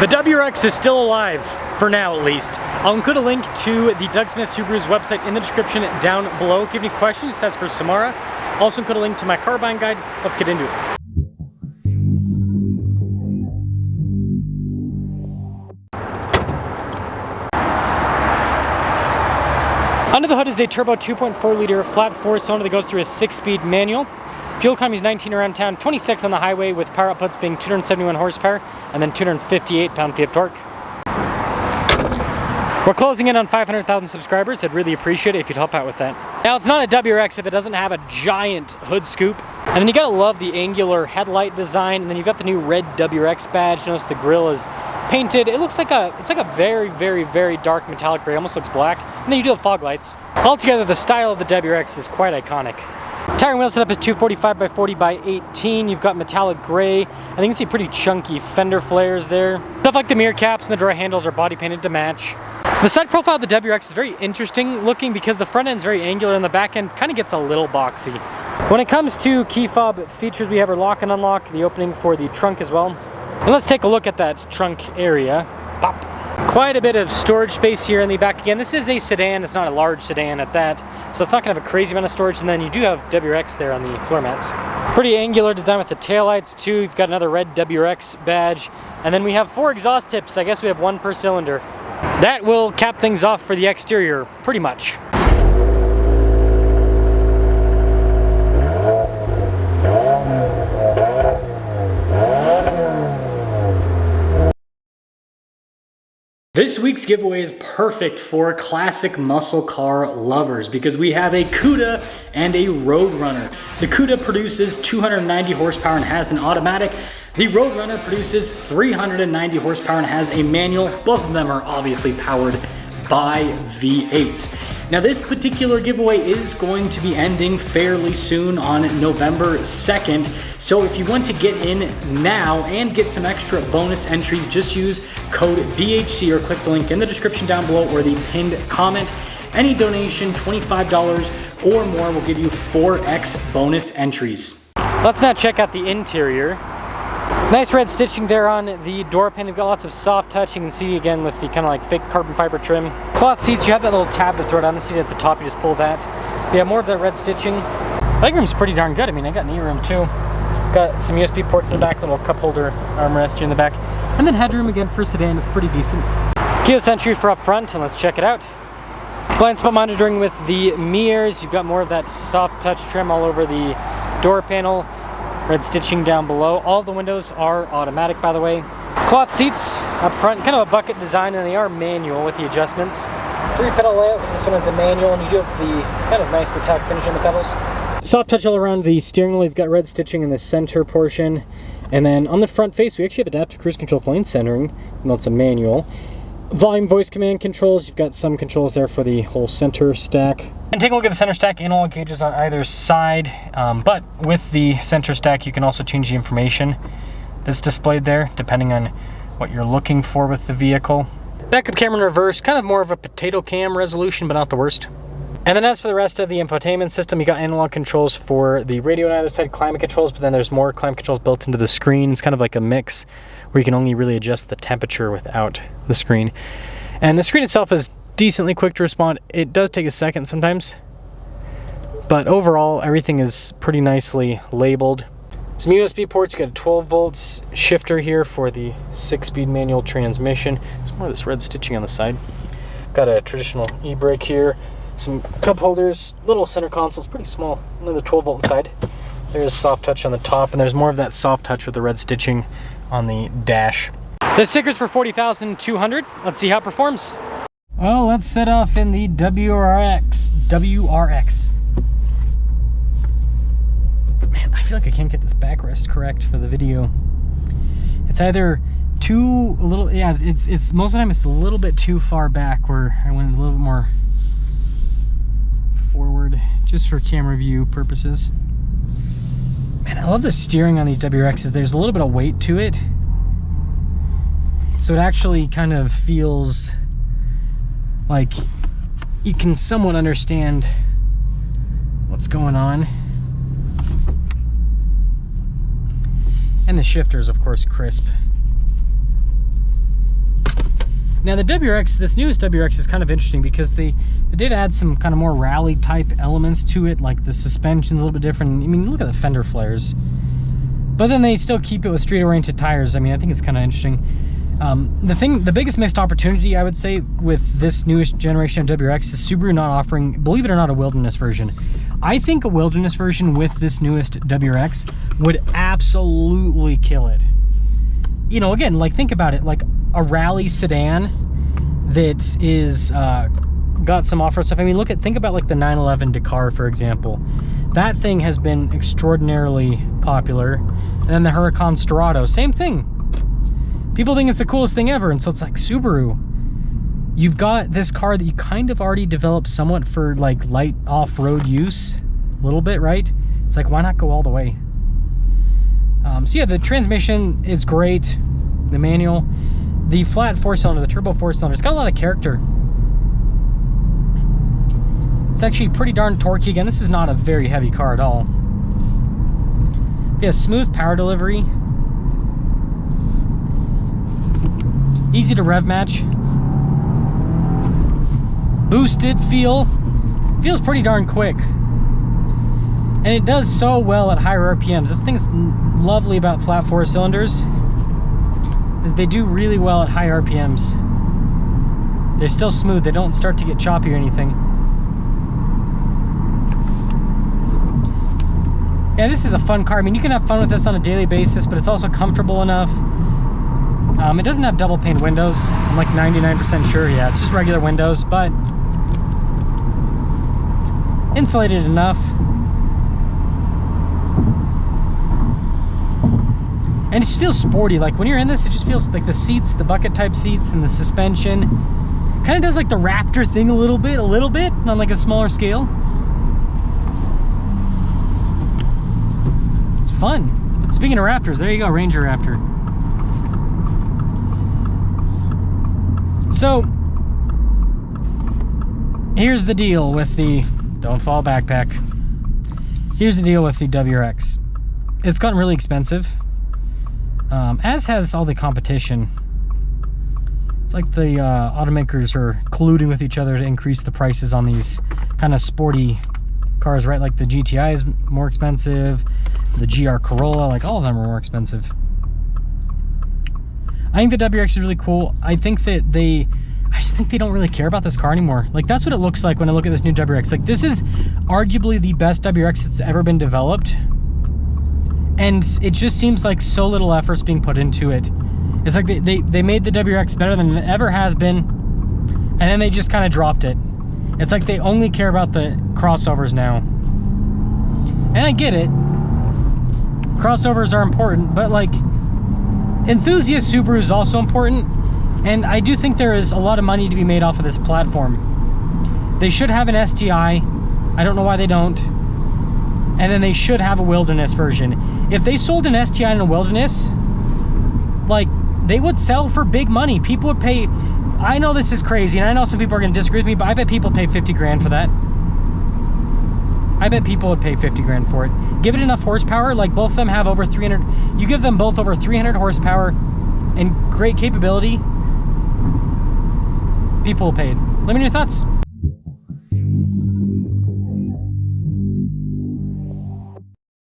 WRX is still alive, for now at least. I'll include a link to the Doug Smith Subaru's website in the description down below. If you have any questions, that's for Samara. I'll also include a link to my car buying guide. Let's get into it. Under the hood is a turbo 2.4 liter flat 4-cylinder that goes through a 6-speed manual. Fuel economy is 19 around town, 26 on the highway, with power outputs being 271 horsepower and then 258 pound-feet of torque. We're closing in on 500,000 subscribers. I'd really appreciate it if you'd help out with that. Now, it's not a WRX if it doesn't have a giant hood scoop. And then you gotta love the angular headlight design, and then you've got the new red WRX badge. Notice the grille is painted. It looks like it's like a very, very, very dark metallic gray, almost looks black. And then you do have fog lights. Altogether, the style of the WRX is quite iconic. Tire and wheel setup is 245 by 40 by 18. You've got metallic gray, and you can see pretty chunky fender flares there. Stuff like the mirror caps and the door handles are body painted to match. The side profile of the WRX is very interesting looking because the front end is very angular and the back end kind of gets a little boxy. When it comes to key fob features, we have our lock and unlock, the opening for the trunk as well. And let's take a look at that trunk area. Pop. Quite a bit of storage space here in the back. Again, this is a sedan, it's not a large sedan at that, so it's not gonna have a crazy amount of storage. And then you do have WRX there on the floor mats. Pretty angular design with the taillights too. You've got another red WRX badge. And then we have 4 exhaust tips. I guess we have 1 per cylinder. That will cap things off for the exterior, pretty much. This week's giveaway is perfect for classic muscle car lovers because we have a Cuda and a Roadrunner. The Cuda produces 290 horsepower and has an automatic. The Roadrunner produces 390 horsepower and has a manual. Both of them are obviously powered by V8s. Now this particular giveaway is going to be ending fairly soon on November 2nd. So if you want to get in now and get some extra bonus entries, just use code BHC or click the link in the description down below or the pinned comment. Any donation, $25 or more, will give you 4x bonus entries. Let's now check out the interior. Nice red stitching there on the door panel. You've got lots of soft touch. You can see again with the kind of like fake carbon fiber trim. Cloth seats, you have that little tab to throw down the seat at the top. You just pull that. Yeah, more of that red stitching. Legroom's pretty darn good. I mean, I got knee room too. Got some USB ports in the back, little cup holder armrest here in the back. And then headroom again for a sedan is pretty decent. Keyless entry for up front, and let's check it out. Blind spot monitoring with the mirrors. You've got more of that soft touch trim all over the door panel. Red stitching down below. All the windows are automatic, by the way. Cloth seats up front, kind of a bucket design, and they are manual with the adjustments. 3-pedal layout, because this one has the manual, and you do have the kind of nice metallic finish on the pedals. Soft touch all around the steering wheel. You've got red stitching in the center portion. And then on the front face, we actually have adaptive cruise control for lane centering, even though it's a manual. Volume, voice command controls. You've got some controls there for the whole center stack. And take a look at the center stack, analog gauges on either side, but with the center stack you can also change the information that's displayed there depending on what you're looking for with the vehicle. Backup camera in reverse, kind of more of a potato cam resolution, but not the worst. And then as for the rest of the infotainment system, you got analog controls for the radio on either side, climate controls, but then there's more climate controls built into the screen. It's kind of like a mix where you can only really adjust the temperature without the screen. And the screen itself is decently quick to respond. It does take a second sometimes, but overall everything is pretty nicely labeled. Some USB ports. You got a 12 volts shifter here for the 6-speed manual transmission. There's more of this red stitching on the side. Got a traditional e-brake here. Some cup holders, little center console, it's pretty small. Another 12 volt inside. There's soft touch on the top, and there's more of that soft touch with the red stitching on the dash. The sticker's for $40,200. Let's see how it performs. Well, let's set off in the WRX. Man, I feel like I can't get this backrest correct for the video. It's either too a little, yeah, it's most of the time it's a little bit too far back, where I went a little bit more forward just for camera view purposes. Man, I love the steering on these WRXs. There's a little bit of weight to it, so it actually kind of feels like you can somewhat understand what's going on. And the shifter is of course crisp. Now the WRX, this newest WRX is kind of interesting because they did add some kind of more rally type elements to it, like the suspension's a little bit different. I mean, look at the fender flares. But then they still keep it with street-oriented tires. I mean, I think it's kind of interesting. The biggest missed opportunity, I would say, with this newest generation of WRX is Subaru not offering, believe it or not, a wilderness version. I think a wilderness version with this newest WRX would absolutely kill it. You know, again, like, think about it, like a rally sedan that is got some off-road stuff. I mean, think about like the 911 Dakar, for example. That thing has been extraordinarily popular. And then the Huracan Storado, same thing. People think it's the coolest thing ever, and so it's like, Subaru, you've got this car that you kind of already developed somewhat for like light off-road use, a little bit, right? It's like, why not go all the way? So yeah, the transmission is great, the manual. The flat four-cylinder, the turbo four-cylinder, it's got a lot of character. It's actually pretty darn torquey. Again, this is not a very heavy car at all. Yeah, smooth power delivery. Easy to rev match. Boosted feel. Feels pretty darn quick. And it does so well at higher RPMs. This thing's lovely about flat four cylinders is they do really well at high RPMs. They're still smooth. They don't start to get choppy or anything. Yeah, this is a fun car. I mean, you can have fun with this on a daily basis, but it's also comfortable enough. It doesn't have double pane windows. I'm like 99% sure. Yeah, it's just regular windows, but insulated enough. And it just feels sporty. Like when you're in this, it just feels like the seats, the bucket type seats, and the suspension kind of does like the Raptor thing a little bit on like a smaller scale. It's fun. Speaking of Raptors, there you go, Ranger Raptor. So here's the deal with the don't fall backpack. Here's the deal with the WRX. It's gotten really expensive, as has all the competition. It's like the automakers are colluding with each other to increase the prices on these kind of sporty cars, right? Like the GTI is more expensive, the GR Corolla, like all of them are more expensive. I think the WRX is really cool. I just think they don't really care about this car anymore. Like, that's what it looks like when I look at this new WRX. Like, this is arguably the best WRX that's ever been developed. And it just seems like so little effort's being put into it. It's like they made the WRX better than it ever has been, and then they just kind of dropped it. It's like they only care about the crossovers now. And I get it. Crossovers are important, but like, enthusiast Subaru is also important, and I do think there is a lot of money to be made off of this platform. They should have an STI. I don't know why they don't. And then they should have a wilderness version. If they sold an STI and a wilderness, like, they would sell for big money. People would pay. I know this is crazy, and I know some people are going to disagree with me, but I bet people pay 50 grand for that. I bet people would pay 50 grand for it. Give it enough horsepower, like both of them have over 300. You give them both over 300 horsepower and great capability, people will pay it. Let me know your thoughts.